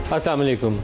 अस्सलाम वालेकुम।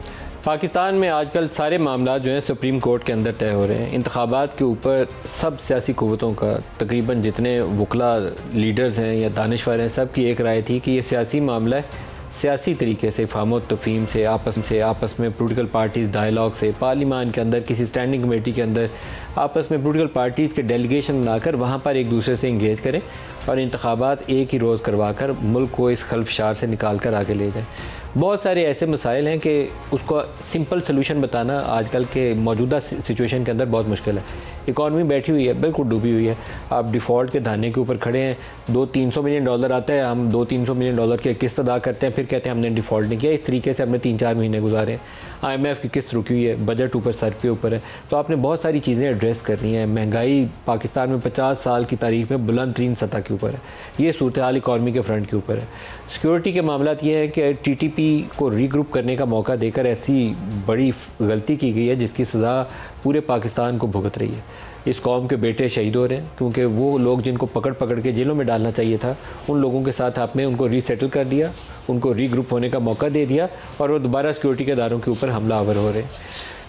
पाकिस्तान में आजकल सारे मामला जो हैं सुप्रीम कोर्ट के अंदर तय हो रहे हैं। इंतखाबात के ऊपर सब सियासी क़ुव्वतों का, तकरीबन जितने वकला लीडर्स हैं या दानिशवर हैं, सब की एक राय थी कि ये सियासी मामला है। सियासी तरीके से फ़हम तफ़हीम से आपस में पोलिटिकल पार्टीज़ डायलॉग से, पार्लिमान के अंदर किसी स्टैंडिंग कमेटी के अंदर आपस में पोलिटिकल पार्टीज़ के डेलीगेशन बनाकर वहाँ पर एक दूसरे से इंगेज करें और इंतखाबात एक ही रोज़ करवा कर मुल्क को इस खलफशार से निकाल कर आगे ले जाएँ। बहुत सारे ऐसे मसाइल हैं कि उसको सिंपल सलूशन बताना आजकल के मौजूदा सिचुएशन के अंदर बहुत मुश्किल है। इकॉनमी बैठी हुई है, बिल्कुल डूबी हुई है। आप डिफ़ॉल्ट के धाने के ऊपर खड़े हैं, 200-300 मिलियन डॉलर आता है, हम 200-300 मिलियन डॉलर की किस्त अदा करते हैं, फिर कहते हैं हमने डिफ़ॉल्ट नहीं किया। इस तरीके से हमने 3-4 महीने गुजारे। IMF की किस्त रुकी हुई है, बजट ऊपर सर के ऊपर है। तो आपने बहुत सारी चीज़ें एड्रेस करनी है। महंगाई पाकिस्तान में 50 साल की तारीख में बुलंद तरीन सतह के ऊपर है। ये सूरत हाल इकॉनमी के फ्रंट के ऊपर है। सिक्योरिटी के मामला ये है कि TTP को रीग्रुप करने का मौका देकर ऐसी बड़ी गलती की गई है जिसकी सज़ा पूरे पाकिस्तान को भुगत रही है। इस कौम के बेटे शहीद हो रहे हैं क्योंकि वो लोग जिनको पकड़ पकड़ के जेलों में डालना चाहिए था, उन लोगों के साथ आपने उनको रीसेटल कर दिया, उनको रीग्रुप होने का मौका दे दिया और वो दोबारा सिक्योरिटी के इदारों के ऊपर हमलावर हो रहे हैं।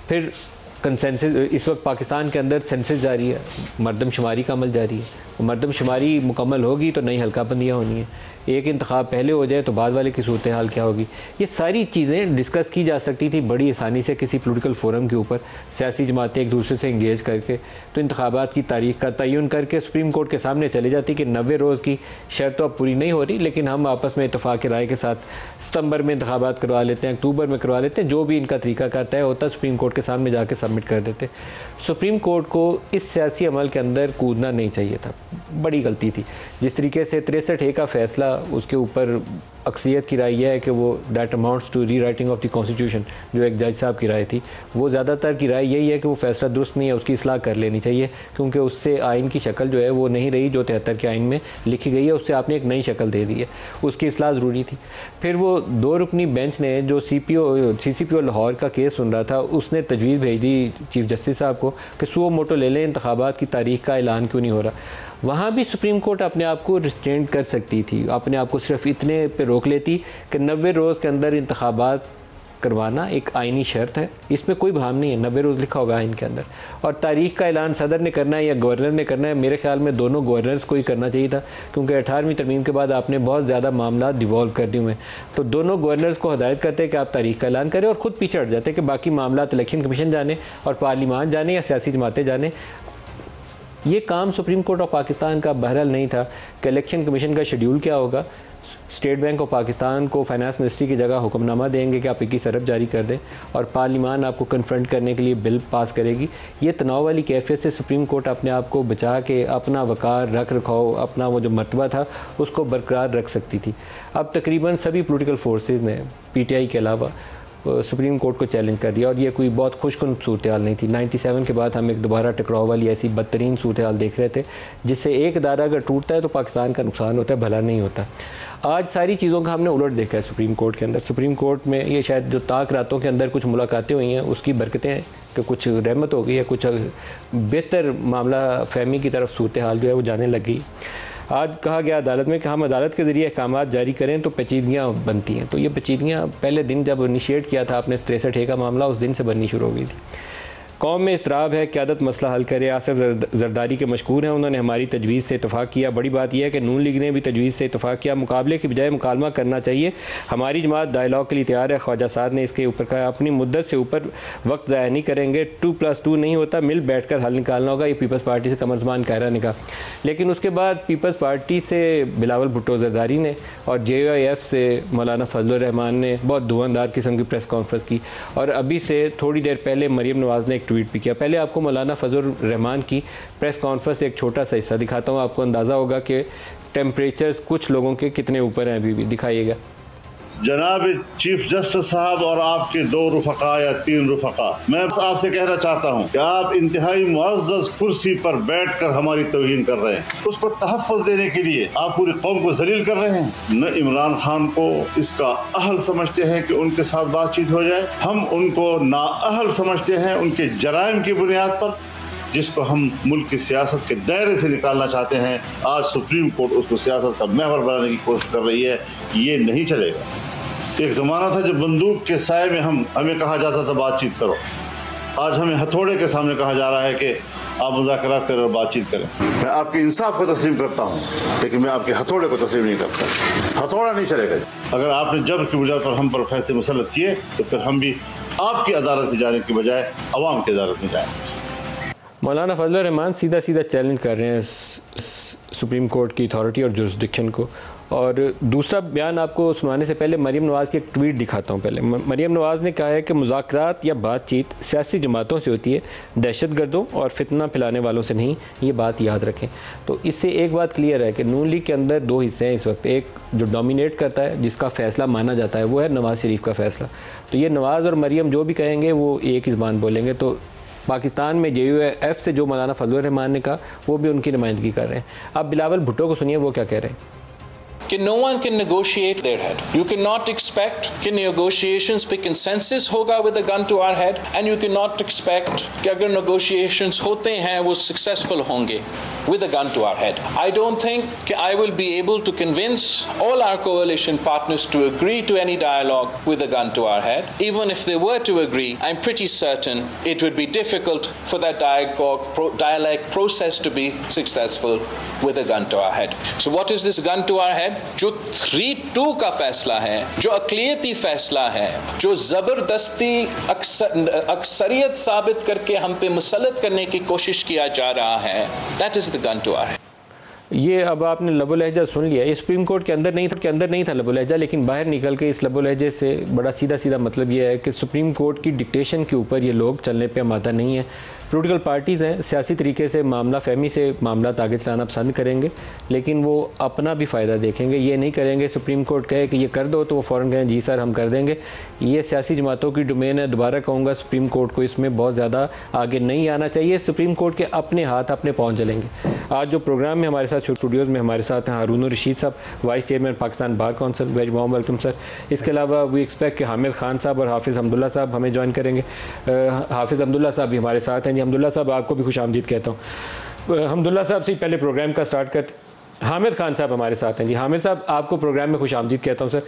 फिर कंसेंसस, इस वक्त पाकिस्तान के अंदर सेंसस जारी है, मरदमशुमारी का अमल जारी है। मरदमशुमारी मुकम्मल होगी तो नई हल्काबंदियाँ होनी है। एक इंतखाब पहले हो जाए तो बाद वाले की सूरत हाल क्या होगी, ये सारी चीज़ें डिस्कस की जा सकती थी बड़ी आसानी से किसी पॉलिटिकल फोरम के ऊपर। सियासी जमातें एक दूसरे से इंगेज करके तो इंतखाबात की तारीख का तयन करके सुप्रीम कोर्ट के सामने चले जाती कि 90 रोज़ की शर्त तो अब पूरी नहीं हो रही, लेकिन हम आपस में इत्तफाक़ राय के साथ सितंबर में इंतखाबात करवा लेते हैं, अक्टूबर में करवा लेते हैं, जो भी इनका तरीका का तय होता सुप्रीम कोर्ट के सामने जाके सबमिट कर देते। सुप्रीम कोर्ट को इस सियासी अमल के अंदर कूदना नहीं चाहिए था, बड़ी गलती थी। जिस तरीके से 63A का फैसला, उसके ऊपर अक्सरियत की राय यह है कि वो that amounts to rewriting of the constitution, जो एक जज साहब की राय थी, वो ज़्यादातर की राय यही है कि वो फैसला दुरुस्त नहीं है, उसकी इस्लाह कर लेनी चाहिए क्योंकि उससे आइन की शक्ल जो है वो नहीं रही जो 73 के आइन में लिखी गई है, उससे आपने एक नई शक्ल दे दी है, उसकी इस्लाह ज़रूरी थी। फिर वो 2 रुकनी बेंच ने जो CCPO लाहौर का केस सुन रहा था, उसने तजवीज़ भेज दी चीफ जस्टिस साहब को कि सुओ मोटो ले लें, इंतखाबात की तारीख का ऐलान क्यों नहीं हो रहा। वहाँ भी सुप्रीम कोर्ट अपने आप को रिस्ट्रेंट कर सकती थी, अपने आप को सिर्फ इतने पे रोक लेती कि 90 रोज़ के अंदर इंतखाबात करवाना एक आइनी शर्त है, इसमें कोई भाम नहीं है, 90 रोज़ लिखा हुआ है आइन के अंदर। और तारीख का ऐलान सदर ने करना है या गवर्नर ने करना है, मेरे ख्याल में दोनों गवर्नर्स को ही करना चाहिए था क्योंकि 18वीं तरमीम के बाद आपने बहुत ज़्यादा मामला डिवॉल्व कर दिए हुए हैं। तो दोनों गवर्नर्स को हदायत करते कि आप तारीख का ऐलान करें और ख़ुद पीछे हट जाते कि बाकी मामला इलेक्शन कमीशन जाने और पार्लिमान जाने या सियासी जमातें जाने। ये काम सुप्रीम कोर्ट ऑफ पाकिस्तान का बहरहाल नहीं था कि इलेक्शन कमीशन का शेड्यूल क्या होगा। स्टेट बैंक ऑफ पाकिस्तान को फाइनेंस मिनिस्ट्री की जगह हुक्मनामा देंगे कि आप 21 अरब जारी कर दें और पार्लिमान आपको कन्फ्रंट करने के लिए बिल पास करेगी। ये तनाव वाली कैफियत से सुप्रीम कोर्ट अपने आप को बचा के अपना वक़ार रख रखाव, अपना वो जो मर्तबा था उसको बरकरार रख सकती थी। अब तकरीबन सभी पोलिटिकल फोर्सेस ने PTI के अलावा सुप्रीम कोर्ट को चैलेंज कर दिया और ये कोई बहुत खुशकुन सूरत हाल नहीं थी। 97 के बाद हम एक दोबारा टकराव वाली ऐसी बदतरीन सूरत हाल देख रहे थे जिससे एक इदारा अगर टूटता है तो पाकिस्तान का नुकसान होता है, भला नहीं होता। आज सारी चीज़ों का हमने उलट देखा है सुप्रीम कोर्ट के अंदर। सुप्रीम कोर्ट में ये शायद जो ताक रातों के अंदर कुछ मुलाकातें हुई हैं उसकी बरकतें हैं कि कुछ रहमत हो गई है, कुछ बेहतर मामला फहमी की तरफ सूरत हाल जो है वो जाने लग गई। आज कहा गया अदालत में कि हम अदालत के ज़रिए अहकामात जारी करें तो पेचीदगियाँ बनती हैं। तो ये पेचीदगियाँ पहले दिन जब इनिशिएट किया था आपने 63A का मामला, उस दिन से बननी शुरू हो गई थी। कौम में इसराब है, क़यादत मसला हल करे। आसिफ जरदारी के मशकूर हैं, उन्होंने हमारी तजवीज़ से इत्तफ़ाक़ किया। बड़ी बात यह है कि नून लीग ने भी तजवीज़ से इत्तफ़ाक़ किया। मुकाबले की बजाय मुकालमा करना चाहिए। हमारी जमात डायलॉग के लिए तैयार है। ख्वाजा साद ने इसके ऊपर कहा अपनी मुद्दत से ऊपर वक्त ज़ाया नहीं करेंगे, 2+2 नहीं होता, मिल बैठ कर हल निकालना होगा। ये पीपल्स पार्टी से कमर ज़मान कायरा ने कहा। लेकिन उसके बाद पीपल्स पार्टी से बिलावल भुट्टो जरदारी ने और JOIF से मौलाना फजलुर रहमान ने बहुत धुआंधार किस्म की प्रेस कॉन्फ्रेंस की और अभी से थोड़ी देर पहले मरीम नवाज़ ने एक ट्वीट भी किया। पहले आपको मौलाना फजलुर रहमान की प्रेस कॉन्फ्रेंस एक छोटा सा हिस्सा दिखाता हूँ, आपको अंदाज़ा होगा कि टेम्परेचर्स कुछ लोगों के कितने ऊपर हैं। अभी भी दिखाइएगा। जनाब चीफ जस्टिस साहब और आपके 2 रुफका या 3 रुफका, मैं आपसे कहना चाहता हूँ कि आप इंतहाई मुअज़्ज़ज़ कुर्सी पर बैठकर हमारी तौहीन कर रहे हैं। उसको तहफ़्फ़ुज़ देने के लिए आप पूरी कौम को ज़लील कर रहे हैं। न इमरान खान को इसका अहल समझते हैं कि उनके साथ बातचीत हो जाए, हम उनको नाअहल समझते हैं उनके जराइम की बुनियाद पर, जिसको हम मुल्क की सियासत के दायरे से निकालना चाहते हैं। आज सुप्रीम कोर्ट उसको सियासत का महवर बनाने की कोशिश कर रही है, ये नहीं चलेगा। एक ज़माना था जब बंदूक के साए में हमें कहा जाता था बातचीत करो। आज हमें हथौड़े के सामने कहा जा रहा है कि आप मुज़ाकरात करें और बातचीत करें। मैं आपके इंसाफ को तस्लीम करता हूँ, लेकिन मैं आपके हथौड़े को तस्लीम नहीं करता। हथौड़ा नहीं चलेगा। अगर आपने जबर की बुनियाद पर हम पर फैसले मुसल्लत किए तो फिर हम भी आपकी अदालत में जाने की बजाय अवाम की अदालत में जाएंगे। मौलाना फजलुर रहमान सीधा चैलेंज कर रहे हैं सुप्रीम कोर्ट की अथॉरिटी और जुरिस्डिक्शन को। और दूसरा बयान आपको सुनाने से पहले मरीम नवाज़ की एक ट्वीट दिखाता हूँ। पहले मरीम नवाज़ ने कहा है कि मुज़ाकरात या बातचीत सियासी जमातों से होती है, दहशतगर्दों और फितना फैलाने वालों से नहीं। ये बात याद रखें। तो इससे एक बात क्लियर है कि नून लीग के अंदर दो हिस्से हैं इस वक्त। एक जो डोमिनेट करता है, जिसका फ़ैसला माना जाता है, वो है नवाज़ शरीफ का फ़ैसला। तो ये नवाज़ और मरीम जो भी कहेंगे वो एक ही ज़बान बोलेंगे। तो पाकिस्तान में JUF से जो मौलाना फजलुर रहमान ने कहा वो भी उनकी नुमाइंदगी कर रहे हैं। अब बिलावल भुट्टो को सुनिए वो क्या कह रहे हैं। कि no one can negotiate their head. You cannot expect कि negotiations पे consensus होगा with a gun to our head, and you cannot expect कि अगर negotiations होते हैं वो successful होंगे with a gun to our head. I don't think कि I will be able to convince all our coalition partners to agree to any dialogue with a gun to our head. Even if they were to agree, I'm pretty certain it would be difficult for that dialogue process to be successful with a gun to our head. So what is this gun to our head? जो 3-2 का फैसला है, जो अक़लियती फैसला है, जो ज़बरदस्ती अक्सरियत साबित करके हम पे मुसल्लत करने की कोशिश किया जा रहा है, that is the gun to our head. ये अब आपने लबो लहजा सुन लिया। ये सुप्रीम कोर्ट के अंदर नहीं था लबो लहजा, लेकिन बाहर निकल के इस लबो लहजे से बड़ा सीधा मतलब ये है कि सुप्रीम कोर्ट की डिक्टेशन के ऊपर ये लोग चलने पे आमादा नहीं है। पोलिटिकल पार्टीज़ हैं, सियासी तरीके से मामला फहमी से मामला आगे चलाना पसंद करेंगे, लेकिन वो अपना भी फ़ायदा देखेंगे। ये नहीं करेंगे सुप्रीम कोर्ट कहे कि ये कर दो तो वो फ़ौरन कहें जी सर हम कर देंगे। ये सियासी जमातों की डोमेन है। दोबारा कहूँगा सुप्रीम कोर्ट को इसमें बहुत ज़्यादा आगे नहीं आना चाहिए। सुप्रीम कोर्ट के अपने हाथ अपने पाँव चलेंगे। आज जो प्रोग्राम में हमारे साथ स्टूडियोज़ में हमारे साथ हैं हारून रशीद साहब, vice chairman Pakistan bar council, very warm welcome sir. इसके अलावा वी एक्सपेक्ट कि हामिद खान साहब और हाफिज़ हमदुल्ला साहब हमें ज्वाइन करेंगे। हाफिज़ हमदुल्ला साहब भी हमारे साथ हैं। जी हमदुल्ला साहब आपको भी खुश आमदीद कहता हूँ। हमदुल्ला साहब से पहले प्रोग्राम का स्टार्ट करते। हामिद खान साहब हमारे साथ हैं। जी हामिद साहब आपको प्रोग्राम में खुश आमदीद कहता हूँ सर।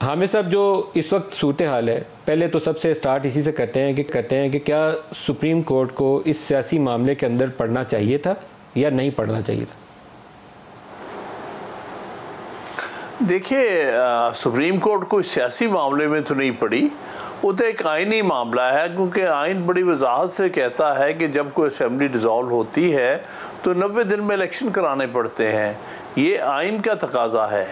हामिद साहब जो इस वक्त सूरत हाल है, पहले तो सबसे स्टार्ट इसी से करते हैं कि क्या सुप्रीम कोर्ट को इस सियासी मामले के अंदर पढ़ना चाहिए था या नहीं पढ़ना चाहिए था? देखिए, सुप्रीम कोर्ट को सियासी मामले में तो नहीं पड़ी, वो तो एक आइनी मामला है, क्योंकि आइन बड़ी वजाहत से कहता है कि जब कोई असेंबली डिज़ोल्व होती है तो 90 दिन में इलेक्शन कराने पड़ते हैं। ये आइन का तकाजा है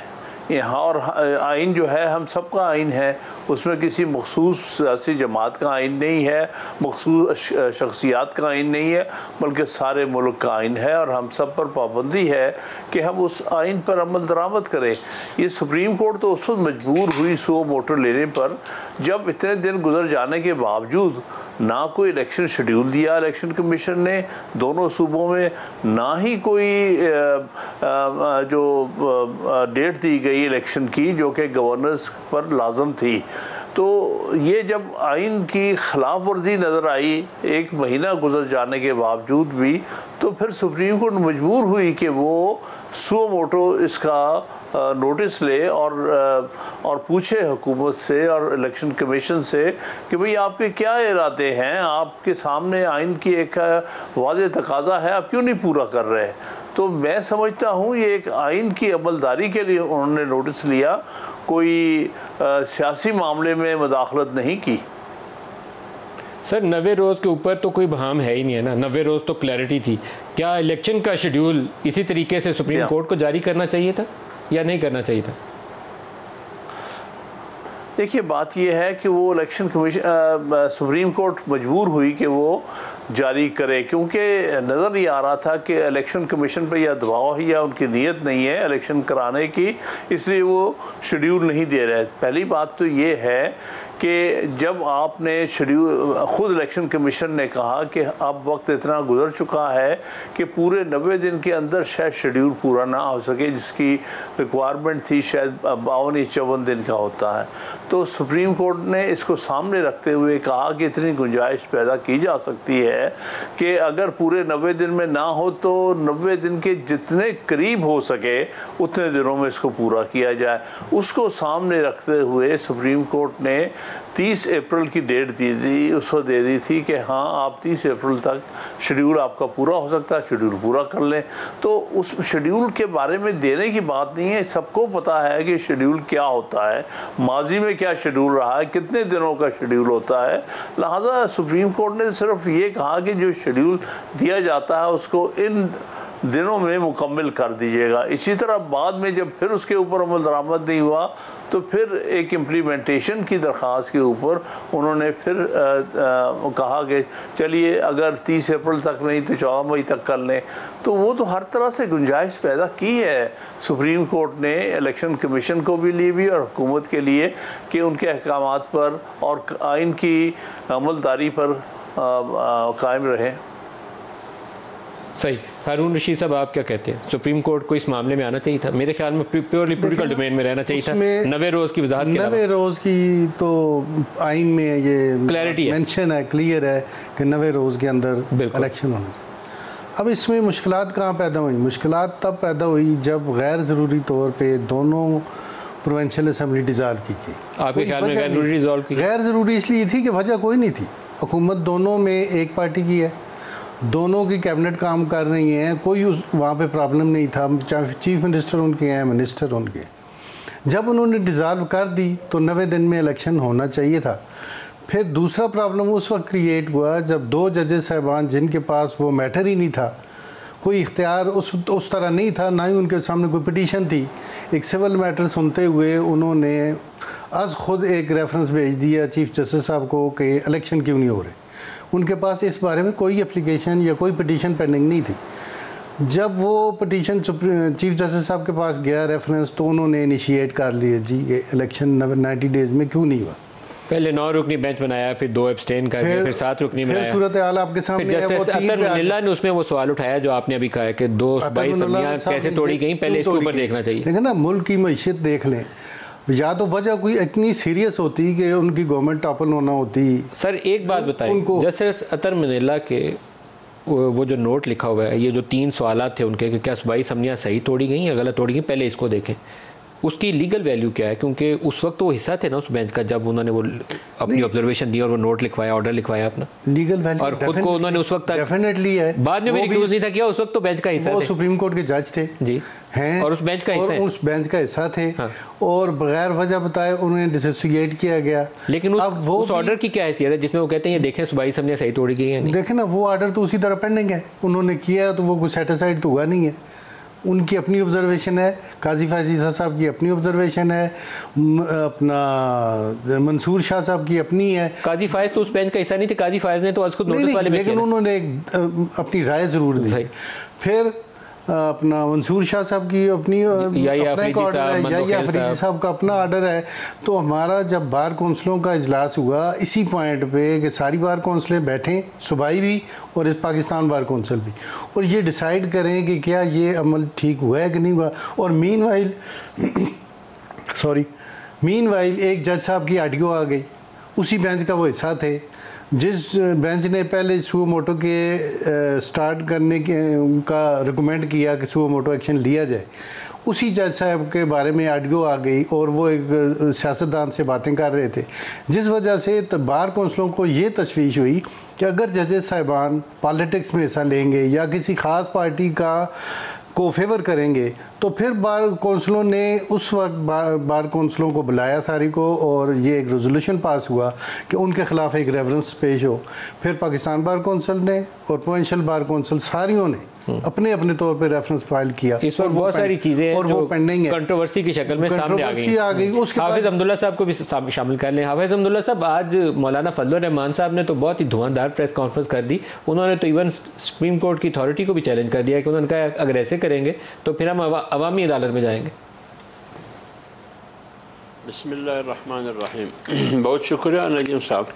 यहाँ। और आइन जो है हम सब का आइन है, उसमें किसी मखसूस सियासी जमात का आइन नहीं है, मखसूस शख्सियात का आइन नहीं है, बल्कि सारे मुल्क का आइन है। और हम सब पर पाबंदी है कि हम उस आइन पर अमल दरामद करें। ये सुप्रीम कोर्ट तो उस वक्त मजबूर हुई सो मोटर लेने पर जब इतने दिन गुजर जाने के बावजूद ना कोई इलेक्शन शेड्यूल दिया इलेक्शन कमीशन ने दोनों सूबों में, ना ही कोई जो डेट दी गई इलेक्शन की जो कि गवर्नर्स पर लाजम थी। तो ये जब आइन की खिलाफ वर्जी नज़र आई 1 महीना गुजर जाने के बावजूद भी, तो फिर सुप्रीम कोर्ट मजबूर हुई कि वो सुओ मोटो इसका नोटिस ले और पूछे हुकूमत से और इलेक्शन कमीशन से कि भाई आपके क्या इरादे हैं, आपके सामने आइन की एक वाज़ेह तकाजा है, आप क्यों नहीं पूरा कर रहे। तो मैं समझता हूँ ये एक आइन की अमलदारी के लिए उन्होंने नोटिस लिया, कोई सियासी मामले में मुदाखलत नहीं की। सर 90 रोज़ के ऊपर तो कोई बहाम है ही नहीं है ना, 90 रोज़ तो क्लैरिटी थी। क्या इलेक्शन का शेड्यूल इसी तरीके से सुप्रीम कोर्ट को जारी करना चाहिए था या नहीं करना चाहिए था? देखिए, बात यह है कि वो इलेक्शन कमीशन सुप्रीम कोर्ट मजबूर हुई कि वो जारी करे, क्योंकि नज़र ये आ रहा था कि इलेक्शन कमीशन पर यह दबाव है या उनकी नीयत नहीं है इलेक्शन कराने की, इसलिए वो शेड्यूल नहीं दे रहे। पहली बात तो ये है कि जब आपने शेड्यूल, ख़ुद इलेक्शन कमीशन ने कहा कि अब वक्त इतना गुजर चुका है कि पूरे 90 दिन के अंदर शायद शेड्यूल पूरा ना हो सके, जिसकी रिक्वायरमेंट थी शायद 52-54 दिन का होता है। तो सुप्रीम कोर्ट ने इसको सामने रखते हुए कहा कि इतनी गुंजाइश पैदा की जा सकती है कि अगर पूरे 90 दिन में ना हो तो 90 दिन के जितने करीब हो सके उतने दिनों में इसको पूरा किया जाए। उसको सामने रखते हुए सुप्रीम कोर्ट ने 30 अप्रैल की डेट दी थी, उसको दे दी थी कि हाँ आप 30 अप्रैल तक शेड्यूल आपका पूरा हो सकता है, शेड्यूल पूरा कर लें। तो उस शेड्यूल के बारे में देने की बात नहीं है, सबको पता है कि शेड्यूल क्या होता है, माजी में क्या शेड्यूल रहा है, कितने दिनों का शेड्यूल होता है। लिहाजा सुप्रीम कोर्ट ने सिर्फ ये कहा कि जो शेड्यूल दिया जाता है उसको इन दिनों में मुकम्मल कर दीजिएगा। इसी तरह बाद में जब फिर उसके ऊपर अमल दरामद नहीं हुआ तो फिर एक इम्प्लीमेंटेशन की दरख्वास्त के ऊपर उन्होंने फिर कहा कि चलिए अगर 30 अप्रैल तक नहीं तो 14 मई तक कर लें। तो वो तो हर तरह से गुंजाइश पैदा की है सुप्रीम कोर्ट ने इलेक्शन कमीशन को भी लिए भी और हुकूमत के लिए कि उनके अहकामात पर और आइन की अमलदारी पर कायम रहे। सही। हारून रशीद साहब आप क्या कहते हैं, सुप्रीम कोर्ट को इस मामले में आना चाहिए था? मेरे ख्याल में प्योरली पॉलिटिकल डोमेन में रहना चाहिए था। 90 रोज़ की वजाहत, 90 रोज़ की तो आइन में ये क्लैरिटी मेंशन है, क्लियर है कि 90 रोज़ के अंदर इलेक्शन होना चाहिए। अब इसमें मुश्किलात कहाँ पैदा हुई? मुश्किलात तब पैदा हुई जब गैर ज़रूरी तौर पर दोनों प्रोविंशियल असम्बली डिज़ाल्व की गई। आपके ख्याल में गैर ज़रूरी डिज़ाल्व की? गैर ज़रूरी इसलिए थी कि वजह कोई नहीं थी। हुकूमत दोनों में एक पार्टी की है, दोनों की कैबिनेट काम कर रही हैं, कोई वहाँ पे प्रॉब्लम नहीं था, चाहे चीफ मिनिस्टर उनके हैं, मिनिस्टर उनके। जब उन्होंने डिज़ाल्व कर दी तो 90 दिन में इलेक्शन होना चाहिए था। फिर दूसरा प्रॉब्लम उस वक्त क्रिएट हुआ जब 2 जजेस साहबान जिनके पास वो मैटर ही नहीं था, कोई इख्तियार उस तरह नहीं था, ना ही उनके सामने कोई पिटीशन थी, एक सिविल मैटर सुनते हुए उन्होंने अज़ खुद एक रेफरेंस भेज दिया चीफ जस्टिस साहब को कि इलेक्शन क्यों नहीं हो रहे। उनके पास इस बारे में कोई एप्लीकेशन या कोई पिटीशन पेंडिंग नहीं थी। जब वो पिटीशन चीफ जस्टिस साहब के पास गया रेफरेंस, तो उन्होंने इनिशिएट कर लिया जी ये इलेक्शन 90 डेज़ में क्यों नहीं हुआ। पहले 9 रुकनी बेंच बनाया, फिर 2 एब्सटेन कर दिए, फिर 7 रुकनी बनाया। सूरत हाल आपके सामने है। जस्टिस अतर मुनिल्ला ने उसमें वो सवाल उठाया जो आपने अभी कहा है कि 2 22 समियां कैसे तोड़ी गई, पहले इसके ऊपर देखना चाहिए। देखो ना, मुल्क की मईशत देख लें, या तो वजह कोई इतनी सीरियस होती कि उनकी गवर्नमेंट टॉपल होना होती। सर एक बात बताइए, जस्टिस अतर मुनिल्ला के वो जो नोट लिखा हुआ है, ये जो 3 सवाल थे उनके कि क्या सूबाई असम्बलियाँ सही तोड़ी गई या गलत तोड़ी गई, पहले इसको देखें। उसकी लीगल वैल्यू क्या है? क्योंकि उस वक्त वो हिस्सा थे ना उस बेंच का जब उन्होंने वो अपनी ऑब्जर्वेशन दी और वो नोट लिखवाया, ऑर्डर लिखवाया अपना। लीगल वैल्यू और खुद को उन्होंने उस वक्त डेफिनेटली है, बाद में भी रिक्यूज नहीं था किया, उस वक्त तो बेंच का हिस्सा थे। वो सुप्रीम कोर्ट के जज थे जी हैं, और उस बेंच का हिस्सा, उस बेंच का हिस्सा थे। हाँ। और बगैर वजह बताए उन्हें डिसोसिएट किया गया। लेकिन उस ऑर्डर की क्या हैसियत है जिसमें वो कहते हैं ये देखें सूबाई असम्बलियां सही तोड़ी गई है? देखें ना, वो ऑर्डर तो उसी तरह पेंडिंग है, उन्होंने किया तो वो कुछ सेटिस्फाइड तो हुआ नहीं है। उनकी अपनी ऑब्जर्वेशन है, काजी फैज़ साहब की अपनी ऑब्जर्वेशन है, अपना मंसूर शाह साहब की अपनी है। काजी फैज़ तो उस बेंच का हिस्सा नहीं थे, काजी फैज़ ने तो आज खुद नोटिस वाले में, लेकिन उन्होंने अपनी राय ज़रूर दी। फिर अपना मंसूर शाह साहब की अपनी अपना एक ऑर्डर है, या अफरीदी साहब का अपना ऑर्डर है। तो हमारा जब बार कौंसलों का इजलास हुआ इसी पॉइंट पे कि सारी बार कौंसलें बैठें, सूबाई भी और इस पाकिस्तान बार कौंसिल भी, और ये डिसाइड करें कि क्या ये अमल ठीक हुआ है कि नहीं हुआ। और मीनवाइल एक जज साहब की ऑडियो आ गई, उसी बेंच का वो हिस्सा थे जिस बेंच ने पहले सुओ मोटो के स्टार्ट करने का रिकमेंड किया कि सुओ मोटो एक्शन लिया जाए। उसी जज साहब के बारे में ऑडियो आ गई और वो एक सियासतदान से बातें कर रहे थे, जिस वजह से बार कौंसलों को ये तशवीश हुई कि अगर जजेस साहिबान पॉलिटिक्स में हिस्सा लेंगे या किसी ख़ास पार्टी को फेवर करेंगे तो फिर बार कौंसलों ने उस वक्त बार कौंसलों को बुलाया सारी को, और ये एक रेजोल्यूशन पास हुआ कि उनके ख़िलाफ़ एक रेफरेंस पेश हो। फिर पाकिस्तान बार कौंसिल ने और प्रोविंशियल बार कौंसिल सारियों ने अपने अपने तौर पे रेफरेंस फाइल किया। इस पर बहुत सारी चीज़ें और वो पेंडिंग है, कंट्रोवर्सी की शक्ल में सामने आ गई। उसके हाफिज़ अब्दुल्ला साहब को भी शामिल कर लें। हाफिज़ अब्दुल्ला साहब, आज मौलाना फजलुर रहमान साहब ने तो बहुत ही धुआंधार प्रेस कॉन्फ्रेंस कर दी। उन्होंने तो इवन सुप्रीम कोर्ट की अथॉरिटी को भी चैलेंज कर दिया कि उन्होंने कहा अगर ऐसे करेंगे तो फिर हम अवामी अदालत में जाएंगे। बिस्मिल्लाहिर्रहमानिर्रहीम। बहुत शुक्रिया नजीम साहब।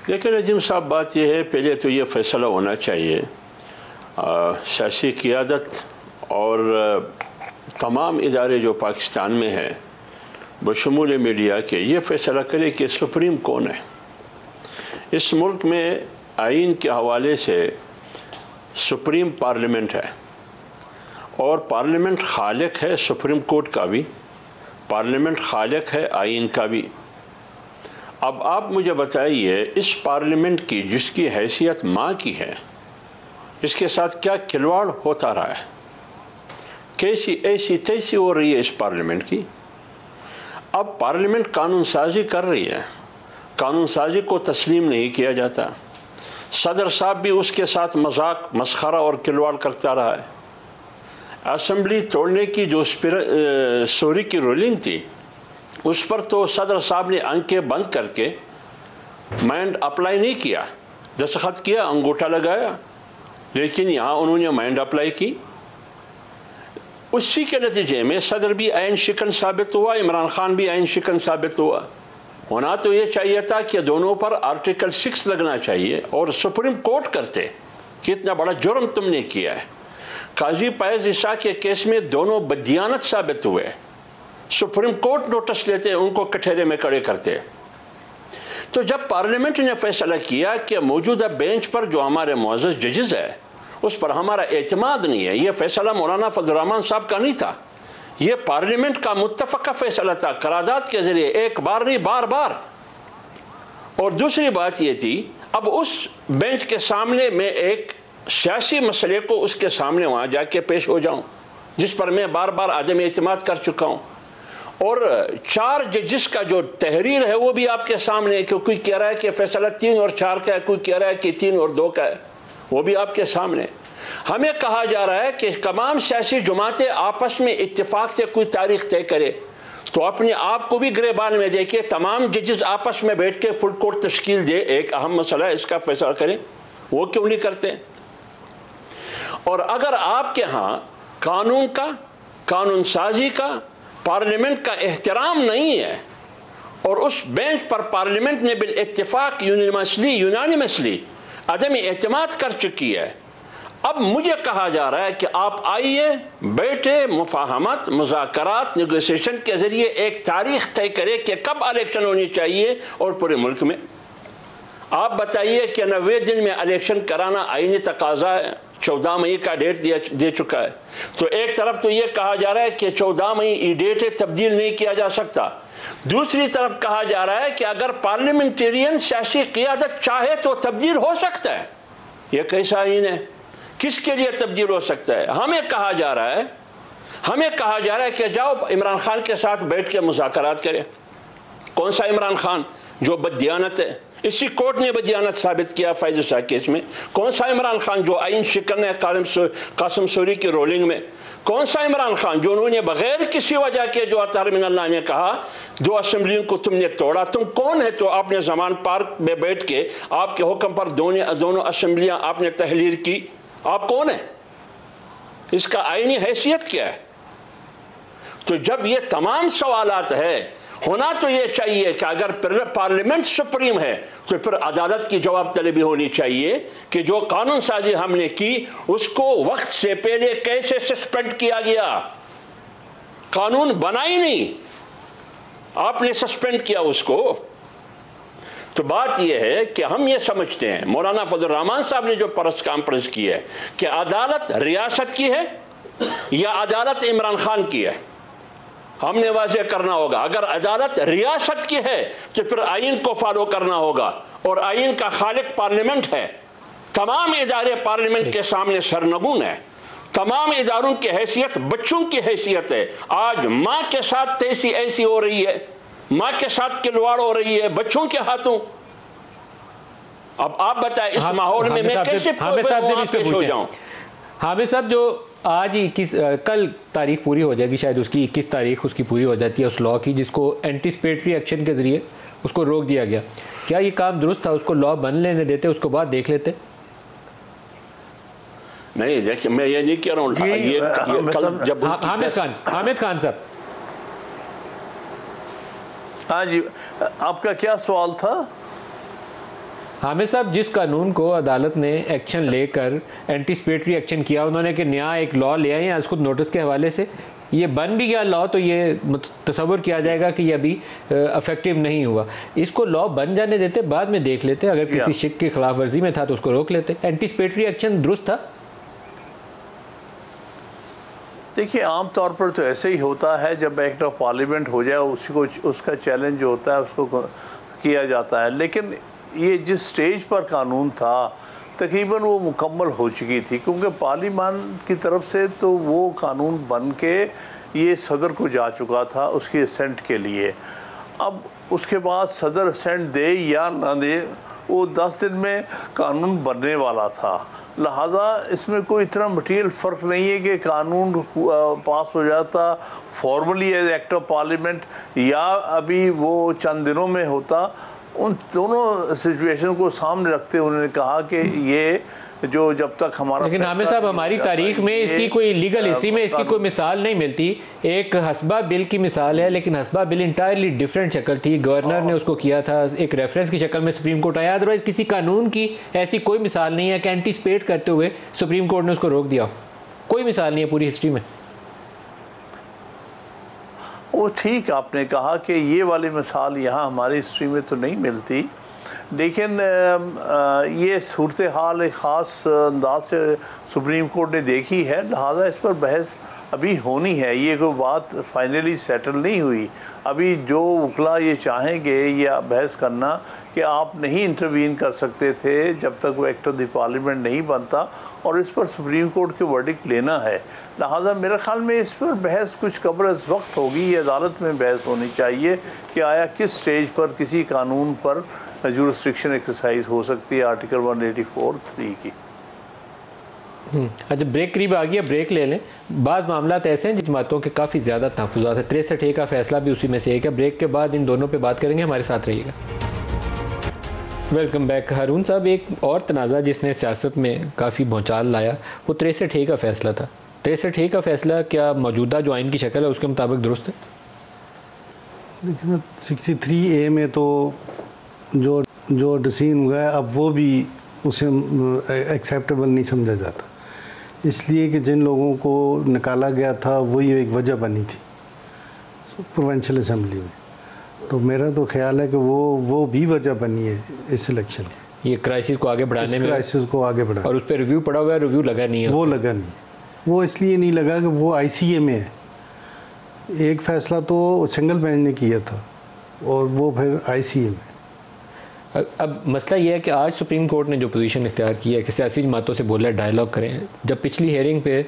देखिए नजीम साहब, बात यह है, पहले तो ये फैसला होना चाहिए सियासी क़ियादत और तमाम इदारे जो पाकिस्तान में हैं बशमूल मीडिया के ये फैसला करे कि सुप्रीम कौन है। इस मुल्क में आइन के हवाले से सुप्रीम पार्लियामेंट है और पार्लियामेंट खालिक है सुप्रीम कोर्ट का भी, पार्लियामेंट खालिक है आइन का भी। अब आप मुझे बताइए इस पार्लियामेंट की जिसकी हैसियत माँ की है, इसके साथ क्या खिलवाड़ होता रहा है, कैसी ऐसी तैसी हो रही है इस पार्लियामेंट की। अब पार्लियामेंट कानून साजी कर रही है, कानून साजी को तस्लीम नहीं किया जाता। सदर साहब भी उसके साथ मजाक मस्खरा और खिलवाड़ करता रहा है। असेंबली तोड़ने की जो सोरी की रूलिंग थी उस पर तो सदर साहब ने आंखें बंद करके माइंड अप्लाई नहीं किया, दस्तखत किया, अंगूठा लगाया, लेकिन यहाँ उन्होंने माइंड अप्लाई की। उसी के नतीजे में सदर भी आइन शिकन साबित हुआ, इमरान खान भी आइन शिकन साबित हुआ। होना तो ये चाहिए था कि दोनों पर आर्टिकल 6 लगना चाहिए और सुप्रीम कोर्ट करते कि इतना बड़ा जुर्म तुमने किया है। काजी फैज ईसा के केस में दोनों बददियानत साबित हुए, सुप्रीम कोर्ट नोटिस लेते, उनको कटहरे में खड़े करते। तो जब पार्लियामेंट ने फैसला किया कि मौजूदा बेंच पर जो हमारे मुअज़्ज़ज़ जजेस है उस पर हमारा एतमाद नहीं है, यह फैसला मौलाना फजल रहमान साहब का नहीं था, यह पार्लियामेंट का मुत्तफ़क़ा फैसला था, करारदाद के जरिए, एक बार नहीं बार बार। और दूसरी बात यह थी, अब उस बेंच के सामने मैं एक सियासी मसले को उसके सामने वहां जाके पेश हो जाऊं जिस पर मैं बार बार आदम एतमाद कर चुका हूं। और 4 जजेस का जो तहरीर है वो भी आपके सामने है, कोई कह रहा है कि फैसला 3 और 4 का है, कोई कह रहा है कि 3 और 2 का है, वो भी आपके सामने। हमें कहा जा रहा है कि तमाम सियासी जमातें आपस में इत्तेफाक से कोई तारीख तय करे, तो अपने आप को भी गिरबान में देखे, तमाम जजेस आपस में बैठ के फुल कोर्ट तश्कील दे, एक अहम मसला है इसका फैसला करें, वो क्यों नहीं करते। और अगर आपके यहां कानून का, कानून साजी का, पार्लियामेंट का एहतराम नहीं है और उस बेंच पर पार्लियामेंट ने बिल इत्तेफाक यूनानिमसली अदम एतमाद कर चुकी है, अब मुझे कहा जा रहा है कि आप आइए, बैठे, मुफाहमत, मुज़ाकरात, नेगोशिएशन के जरिए एक तारीख तय करें कि कब इलेक्शन होनी चाहिए और पूरे मुल्क में। आप बताइए कि 90 दिन में इलेक्शन कराना आईनी तकाजा है, 14 मई का डेट दे चुका है। तो एक तरफ तो यह कहा जा रहा है कि 14 मई ये डेट है, तब्दील नहीं किया जा सकता, दूसरी तरफ कहा जा रहा है कि अगर पार्लियामेंटेरियन सियासी क़ियादत चाहे तो तब्दील हो सकता है। यह कैसा आईन है, किसके लिए तब्दील हो सकता है। हमें कहा जा रहा है कि जाओ इमरान खान के साथ बैठ के मुज़ाकरात करें। कौन सा इमरान खान जो बददियानत है, इसी कोर्ट ने बददियानत साबित किया फैज़ ईसा केस में। कौन सा इमरान खान जो आइन शिकन है कासिम सूरी की रोलिंग में। कौन सा इमरान खान जो उन्होंने बगैर किसी वजह के जो अतार मिन अल्लाह ने कहा 2 असेंबलियों को तुमने तोड़ा, तुम कौन है। तो आपने जमान पार्क में बैठ के आपके हुक्म पर दोनों असेंबलियां आपने तहलील की, आप कौन है, इसका आईनी हैसियत क्या है। तो जब ये तमाम सवालात है, होना तो ये चाहिए कि अगर पार्लियामेंट सुप्रीम है तो फिर अदालत की जवाब तलबी होनी चाहिए कि जो कानून साजी हमने की उसको वक्त से पहले कैसे सस्पेंड किया गया। कानून बना ही नहीं, आपने सस्पेंड किया उसको। तो बात यह है कि हम ये समझते हैं, मौलाना फजल रहमान साहब ने जो प्रेस कॉन्फ्रेंस की है कि अदालत रियासत की है या अदालत इमरान खान की है, हमने वाज़ेह करना होगा। अगर अदालत रियासत की है तो फिर आइन को फॉलो करना होगा और आइन का खालिक पार्लियामेंट है। तमाम इदारे पार्लियामेंट के सामने सरनगून है, तमाम इदारों की हैसियत बच्चों की हैसियत है। आज मां के साथ तैसी ऐसी हो रही है, मां के साथ खिलवाड़ हो रही है बच्चों के हाथों। अब आप बताएं इस माहौल में मैं कैसे पेश हो जाऊं। हामिद साहब, जो आज 21 कल तारीख पूरी हो जाएगी, शायद उसकी 21 तारीख उसकी पूरी हो जाती है उस लॉ की जिसको एंटीसिपेटरी एक्शन के जरिए उसको रोक दिया गया। क्या ये काम दुरुस्त था, उसको लॉ बन लेने देते, उसको बाद देख लेते? नहीं, देखिए मैं ये नहीं कह रहा हूँ। हामिद खान साहब, हाँ जी, आपका क्या सवाल था? हामिद साहब, जिस कानून को अदालत ने एक्शन लेकर एंटीसिपेटरी एक्शन किया, उन्होंने कि नया एक लॉ ले आए हैं आज खुद नोटिस के हवाले से, ये बन भी गया लॉ तो ये तसव्वुर किया जाएगा कि ये अभी इफेक्टिव नहीं हुआ। इसको लॉ बन जाने देते, बाद में देख लेते, अगर किसी शिक की खिलाफ वर्जी में था तो उसको रोक लेते। एंटीसिपेटरी एक्शन दुरुस्त था। देखिए, आम तौर पर तो ऐसे ही होता है, जब एक्ट ऑफ पार्लियामेंट हो जाए उसी को उसका चैलेंज जो होता है उसको किया जाता है। लेकिन ये जिस स्टेज पर कानून था तकरीबन वो मुकम्मल हो चुकी थी, क्योंकि पार्लियामान की तरफ से तो वो कानून बन के ये सदर को जा चुका था उसकी असेंट के लिए। अब उसके बाद सदर असेंट दे या ना दे, वो 10 दिन में कानून बनने वाला था। लिहाजा इसमें कोई इतना मटीरियल फ़र्क नहीं है कि कानून पास हो जाता formally as act of parliament या अभी वो चंद दिनों में होता। उन दोनों सिचुएशन को सामने रखते उन्होंने कहा कि ये जो जब तक हमारा, लेकिन हामिद साहब हमारी तारीख में इसकी कोई लीगल हिस्ट्री में इसकी कोई मिसाल नहीं मिलती। एक हस्बा बिल की मिसाल है, लेकिन हस्बा बिल इंटायरली डिफरेंट शक्ल थी, गवर्नर ने उसको किया था, एक रेफरेंस की शक्ल में सुप्रीम कोर्ट आया। अदरवाइज किसी कानून की ऐसी कोई मिसाल नहीं है कि एंटीसिपेट करते हुए सुप्रीम कोर्ट ने उसको रोक दिया। कोई मिसाल नहीं है पूरी हिस्ट्री में। वो ठीक आपने कहा कि ये वाली मिसाल यहाँ हमारी हिस्ट्री में तो नहीं मिलती, लेकिन ये सूरत हाल एक ख़ास अंदाज से सुप्रीम कोर्ट ने देखी है, लिहाजा इस पर बहस अभी होनी है। ये कोई बात फाइनली सेटल नहीं हुई। अभी जो वकला ये चाहेंगे या बहस करना कि आप नहीं इंटरवीन कर सकते थे जब तक वो एक्ट ऑफ द पार्लियामेंट नहीं बनता, और इस पर सुप्रीम कोर्ट के वर्डिक्ट लेना है। लिहाजा मेरे ख्याल में इस पर बहस कुछ कब्र इस वक्त होगी, ये अदालत में बहस होनी चाहिए कि आया किस स्टेज पर किसी कानून पर जुरिस्डिक्शन एक्सरसाइज हो सकती है आर्टिकल 184(3) की। अच्छा, ब्रेक करीब आ गया, ब्रेक ले लें। बाज़ मामला ऐसे हैं जिन जमातों के काफ़ी ज़्यादा तहफ़्फ़ुज़ात है। 63A का फ़ैसला भी उसी में से एक है। ब्रेक के बाद इन दोनों पे बात करेंगे, हमारे साथ रहिएगा। Welcome back. हारून साहब, एक और तनाज़ा जिसने सियासत में काफ़ी भौचाल लाया वो 63A का फ़ैसला था। 63A का फ़ैसला क्या मौजूदा जो आइन की शक्ल है उसके मुताबिक दुरुस्त है? देखिए, 63A में तो जो डिसीजन हुआ है अब वो भी उसे एक्सेप्टेबल नहीं समझा जाता, इसलिए कि जिन लोगों को निकाला गया था वही एक वजह बनी थी प्रोविंशियल असेंबली में। तो मेरा तो ख्याल है कि वो भी वजह बनी है इस इलेक्शन की, ये क्राइसिस को आगे बढ़ाने में, क्राइसिस को आगे बढ़ा। और उस पर रिव्यू पड़ा हुआ है, रिव्यू लगा नहीं है। वो लगा नहीं, वो इसलिए नहीं लगा कि वो ICA में है। एक फ़ैसला तो सिंगल बेंच ने किया था और वो फिर ICA में। अब मसला ये है कि आज सुप्रीम कोर्ट ने जो पोजीशन इख्तियार की है कि सियासी जमातों से बोला डायलॉग करें। जब पिछली हेयरिंग पे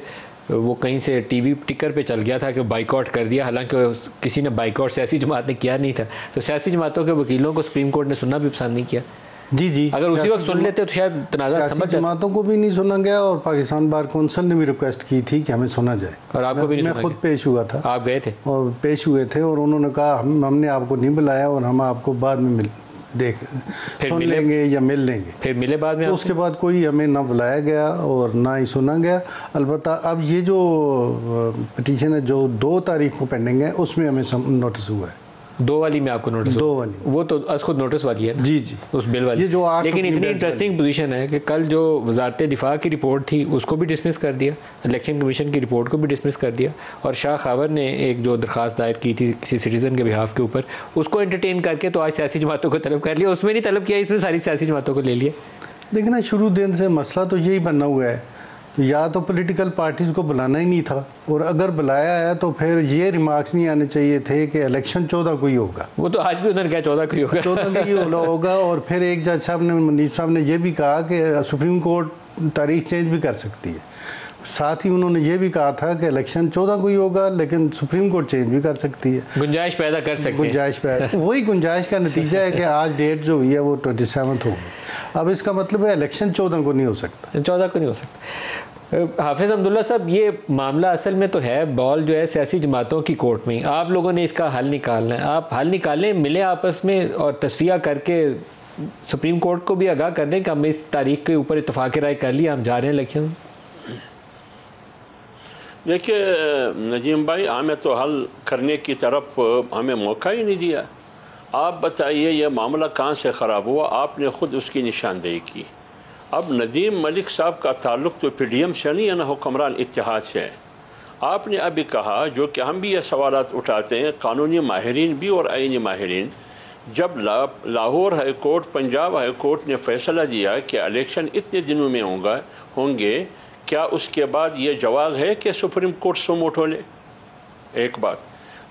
वो कहीं से TV टिकर पे चल गया था कि बाइकआउट कर दिया, हालांकि किसी ने बाइकआउट सियासी जमात ने किया नहीं था, तो सियासी जमातों के वकीलों को सुप्रीम कोर्ट ने सुनना भी पसंद नहीं किया। जी, अगर उसी वक्त सुन लेते तो शायद तनाज़ा समझ जमातों को भी नहीं सुना गया, और पाकिस्तान बार कौंसिल ने भी रिक्वेस्ट की थी कि हमें सुना जाए, और आपको भी नहीं मैं खुद पेश हुआ था। आप गए थे? और पेश हुए थे, और उन्होंने कहा हमने आपको नहीं बुलाया और हम आपको बाद में सुन लेंगे या मिल लेंगे। फिर मिले बाद में? तो उसके बाद कोई हमें ना बुलाया गया और ना ही सुना गया। अलबत्ता अब ये जो पिटीशन है जो 2 तारीख को पेंडिंग है उसमें हमें नोटिस हुआ है। 2 वाली में आपको नोटिस? 2 वाली वो तो खुद नोटिस वाली है। जी, उस बिल वाली। ये जो लेकिन इतनी इंटरेस्टिंग पोजीशन है कि कल जो वजारत दिफा की रिपोर्ट थी उसको भी डिसमिस कर दिया, इलेक्शन कमीशन की रिपोर्ट को भी डिसमिस कर दिया, और शाह खावर ने एक जो दरख्वास्त दायर की थी किसी सिटीजन के बिहाफ के ऊपर उसको एंटरटेन करके तो आज सियासी जमातों को तलब कर लिया। उसमें नहीं तलब किया, इसमें सारी सियासी जमातों को ले लिया। देखिए ना, शुरू दिन से मसला तो यही बना हुआ है, तो या तो पॉलिटिकल पार्टीज़ को बुलाना ही नहीं था, और अगर बुलाया है तो फिर ये रिमार्क्स नहीं आने चाहिए थे कि इलेक्शन 14 को ही होगा। वो तो आज भी उन्होंने कहा 14 को ही होगा, 14 को ही होगा। और फिर एक जज साहब ने, मनीष साहब ने, ये भी कहा कि सुप्रीम कोर्ट तारीख चेंज भी कर सकती है। साथ ही उन्होंने ये भी कहा था कि इलेक्शन 14 को ही होगा, लेकिन सुप्रीम कोर्ट चेंज भी कर सकती है, गुंजाइश पैदा कर सकती है। गुंजाइश पैदा, वही गुंजाइश का नतीजा है कि आज डेट जो हुई है वो 27 होगी। अब इसका मतलब है इलेक्शन 14 को नहीं हो सकता, 14 को नहीं हो सकता। हाफिज़ अब्दुल्ला साहब, ये मामला असल में तो है, बॉल जो है सियासी जमातों की कोर्ट में, आप लोगों ने इसका हल निकालना है। आप हल निकालें, मिले आपस में और तस्फिया करके सुप्रीम कोर्ट को भी आगाह कर दें कि हम इस तारीख के ऊपर इत्तफाक राय कर लिया, हम जा रहे हैं इलेक्शन। देखिए नजीम भाई, हमें तो हल करने की तरफ हमें मौका ही नहीं दिया। आप बताइए ये मामला कहाँ से ख़राब हुआ, आपने ख़ुद उसकी निशानदेही की। अब नदीम मलिक साहब का ताल्लुक़ तो PDM से नहीं है ना हुक्मरान इत्तेहाद से है। आपने अभी कहा, जो कि हम भी ये सवालात उठाते हैं, कानूनी माहिरीन भी और आईनी माहिरीन, जब Lahore high court, Punjab high court ने फैसला दिया कि इलेक्शन इतने दिनों में होंगे, क्या उसके बाद ये जवाज़ है कि सुप्रीम कोर्ट सो मोटो ले? एक बात।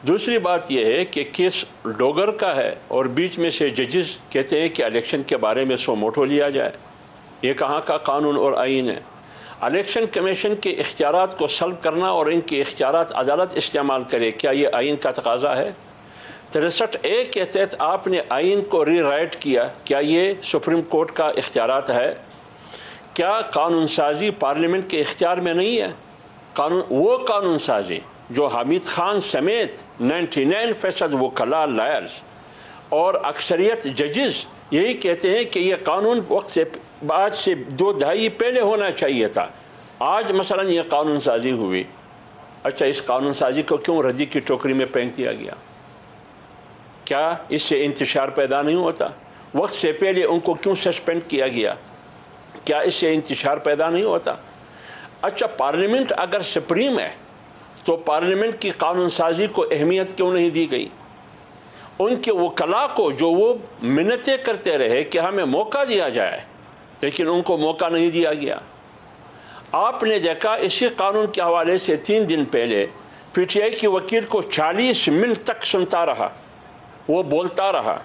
दूसरी बात यह है कि केस डोगर का है और बीच में से जजेस कहते हैं कि इलेक्शन के बारे में सो मोटो लिया जाए। ये कहाँ का कानून और आईन है? इलेक्शन कमीशन के इख्तियारात को सल्ब करना और इनके इख्तियारात अदालत इस्तेमाल करे, क्या ये आईन का तकाजा है? 63A के तहत आपने आईन को रीराइट किया, क्या ये सुप्रीम कोर्ट का इख्तियारात है? क्या कानून साजी पार्लियामेंट के इख्तियार में नहीं है? वो कानून साजी जो हामिद खान समेत 99% वकला लायर्स और अक्सरियत जजेस यही कहते हैं कि यह कानून वक्त से आज से 2 दहाई पहले होना चाहिए था। आज मसलन यह कानून साजी हुई, अच्छा इस कानून साजी को क्यों रद्दी की टोकरी में फेंक दिया गया? क्या इससे इंतशार पैदा नहीं होता? वक्त से पहले उनको क्यों सस्पेंड किया गया? क्या इससे इंतशार पैदा नहीं होता? अच्छा, पार्लियामेंट अगर सुप्रीम है तो पार्लियामेंट की कानून साजी को अहमियत क्यों नहीं दी गई? उनके वकला को जो वो मिन्नतें करते रहे कि हमें मौका दिया जाए, लेकिन उनको मौका नहीं दिया गया। आपने देखा इसी कानून के हवाले से 3 दिन पहले पीटीआई की वकील को 40 मिनट तक सुनता रहा, वो बोलता रहा,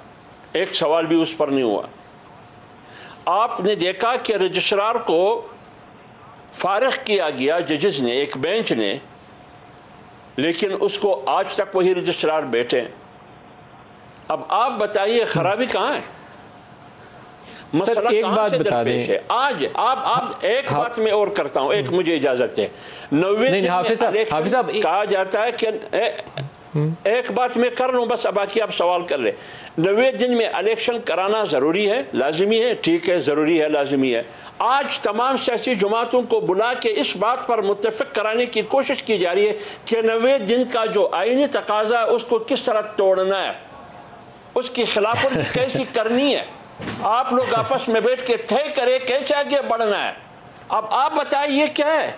एक सवाल भी उस पर नहीं हुआ। आपने देखा कि रजिस्ट्रार को फारिग किया गया जजेस ने, एक बेंच ने, लेकिन उसको आज तक वही रजिस्ट्रार बैठे। अब आप बताइए खराबी कहां है? मसला एक बात बता दें, आज आप एक बात में और करता हूं, एक मुझे इजाजत है। 90 दिन हाफिज साहब कहा जाता है कि एक बात मैं कर लूं बस, अब बाकी आप सवाल कर रहे। 90 दिन में इलेक्शन कराना जरूरी है, लाजिमी है? ठीक है, जरूरी है, लाजिमी है। आज तमाम सियासी जमातों को बुला के इस बात पर मुत्तफिक कराने की कोशिश की जा रही है कि 90 दिन का जो आईनी तकाजा है उसको किस तरह तोड़ना है, उसकी खिलाफवर्जी कैसी करनी है। आप लोग आपस में बैठ के तय करें कैसे आगे बढ़ना है। अब आप बताइए ये क्या है?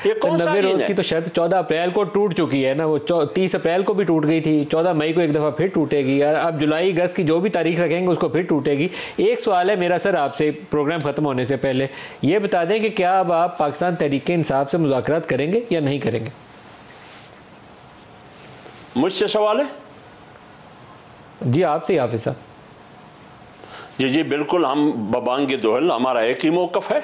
90 रोज की तो शर्त 14 अप्रैल को टूट चुकी है ना, वो 30 अप्रैल को भी टूट गई थी, 14 मई को एक दफ़ा फिर टूटेगी यार। अब जुलाई अगस्त की जो भी तारीख रखेंगे उसको फिर टूटेगी। एक सवाल है मेरा सर आपसे, प्रोग्राम ख़त्म होने से पहले ये बता दें कि क्या अब आप पाकिस्तान तहरीक इंसाफ से मुज़ाकरात करेंगे या नहीं करेंगे? मुझसे सवाल है? जी आपसे हाफिज साहब। जी बिल्कुल, हम बबांगे दोहल, हमारा एक ही मौक़िफ़ है।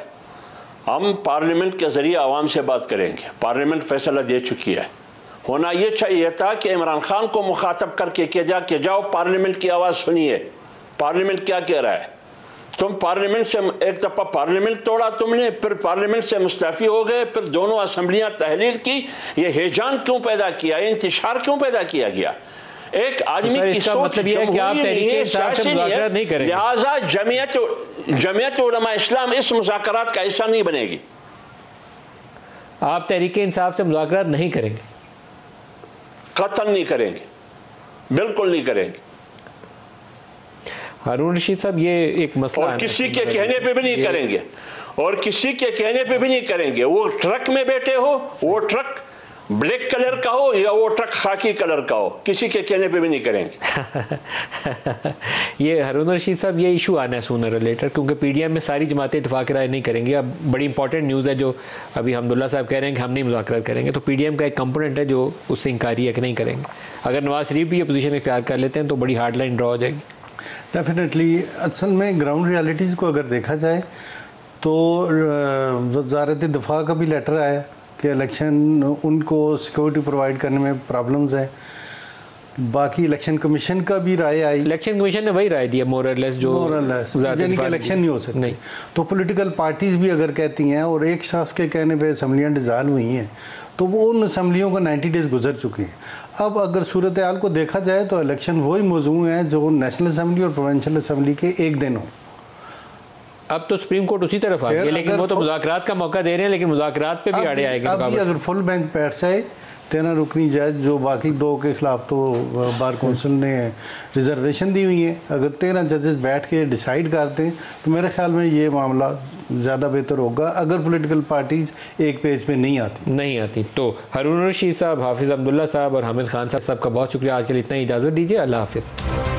हम पार्लियामेंट के जरिए आवाम से बात करेंगे। पार्लियामेंट फैसला दे चुकी है। होना यह चाहिए था कि इमरान खान को मुखातब करके कि जाओ पार्लियामेंट की आवाज़ सुनिए, पार्लियामेंट क्या कह रहा है। तुम पार्लियामेंट से एक दफ़ा पार्लियामेंट तोड़ा तुमने, फिर पार्लियामेंट से मुस्तफ़ी हो गए, फिर दोनों असम्बलियाँ तहलील की। यह हेजान क्यों पैदा किया, इंतशार क्यों पैदा किया गया? एक आदमी की सोच मतलब है कि आप तहरीक इंसाफ से मुज़ाकरात नहीं करेंगे, लिहाजा जमीयत उलमा इस्लाम इस मुज़ाकरात का हिस्सा नहीं बनेगी। आप तहरीक इंसाफ से मुज़ाकरात नहीं करेंगे? कतल नहीं करेंगे, बिल्कुल नहीं करेंगे। हारून रशीद साहब, ये एक मसला और किसी के कहने पे भी नहीं करेंगे, और किसी के कहने पे भी नहीं करेंगे। वो ट्रक में बैठे हो, वो ट्रक ब्लैक कलर का हो या वो ट्रक खाकी कलर का हो, किसी के कहने पे भी नहीं करेंगे। ये हारून रशीद साहब, ये इशू आना है सूनर रिलेटर, क्योंकि पीडीएम में सारी जमातें इत्तेफाक राय नहीं करेंगी। अब बड़ी इंपॉर्टेंट न्यूज़ है जो अभी हमदुल्ला साहब कह रहे हैं कि हम नहीं मुज़ाकरात करेंगे, तो पीडीएम का एक कंपोनेंट है जो उससे इंकारी है कि नहीं करेंगे। अगर नवाज शरीफ भी ये पोजीशन इख्तियार कर लेते हैं तो बड़ी हार्ड लाइन ड्रॉ हो जाएगी। डेफिनेटली असल में ग्राउंड रियलिटीज़ को अगर देखा जाए तो वज़ारत दिफा का भी लेटर आया कि इलेक्शन उनको सिक्योरिटी प्रोवाइड करने में प्रॉब्लम्स हैं। बाकी इलेक्शन कमीशन का भी राय आई, इलेक्शन कमीशन ने वही राय दिया मोरलेस, जो यानी कि इलेक्शन नहीं हो सकती नहीं। तो पॉलिटिकल पार्टीज़ भी अगर कहती हैं और एक शख्स के कहने पे असम्बलियाँ डिज़ाल्व हुई हैं तो वो उन असम्बलियों का 90 डेज़ गुजर चुके हैं। अब अगर सूरत हाल को देखा जाए तो इलेक्शन वही मौजू हैं जो नेशनल असम्बली और प्रोविंशियल असम्बली के एक दिन हो। अब तो सुप्रीम कोर्ट उसी तरफ आ गया, लेकिन वो तो मुज़ाकरात का मौका दे रहे हैं, लेकिन मुज़ाकरात पे भी आड़े आएंगे। अगर फुल बेंच बैठ जाए 13 रुकनी जज, जो बाकी 2 के खिलाफ तो बार कौंसिल ने रिजर्वेशन दी हुई है, अगर 13 जजेस बैठ के डिसाइड करते हैं तो मेरे ख्याल में ये मामला ज़्यादा बेहतर होगा, अगर पॉलिटिकल पार्टीज़ एक पेज पे नहीं आती। तो हारून रशीद साहब, हाफिज़ अब्दुल्ला साहब और हामिद खान साहब, सबका बहुत शुक्रिया। आज के लिए इतना ही, इजाज़त दीजिए। अल्लाह हाफिज़।